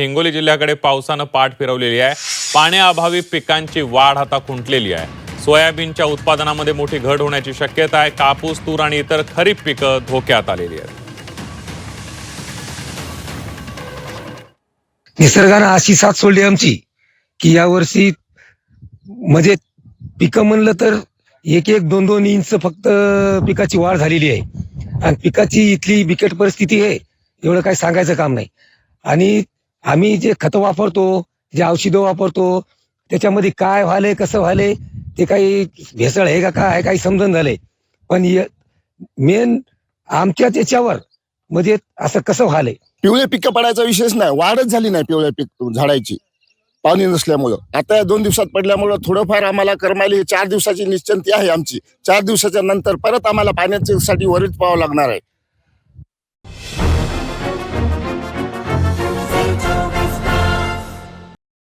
हिंगोली जिल्ह्याकडे पावसानं पाठ फिरवलेली आहे. पाण्याअभावी पिकांची वाढ आता खुंटलेली आहे. सोयाबीनच्या उत्पादनामध्ये मोठी घट होण्याची शक्यता आहे. कापूस, तूर आणि इतर खरीप पिकं धोक्यात आलेली आहेत. निसर्गानं अशी साथ सोडली आमची की यावर्षी म्हणजे पिकं म्हणलं तर एक एक दोन दोन इंच फक्त पिकाची वाढ झालेली आहे आणि पिकाची इथली बिकट परिस्थिती आहे, एवढं काही सांगायचं काम नाही. आणि आम्ही जे खतं वापरतो, जे औषधं वापरतो, त्याच्यामध्ये काय व्हायलंय कसं व्हायलंय ते काही भेसळ आहे का काय काही समजून झालंय. पण मेन आमच्याच याच्यावर म्हणजे असं कसं व्हायलंय. पिवळे पिकं पडायचा विषयच नाही, वाढच झाली नाही पिवळ्या पीक झाडाची पाणी नसल्यामुळं. आता 2 दिवसात पडल्यामुळं थोडंफार आम्हाला करमायला. ही 4 दिवसाची निश्चिंती आहे आमची. 4 दिवसाच्या नंतर परत आम्हाला पाण्यासाठी वरीत पाहावं लागणार आहे.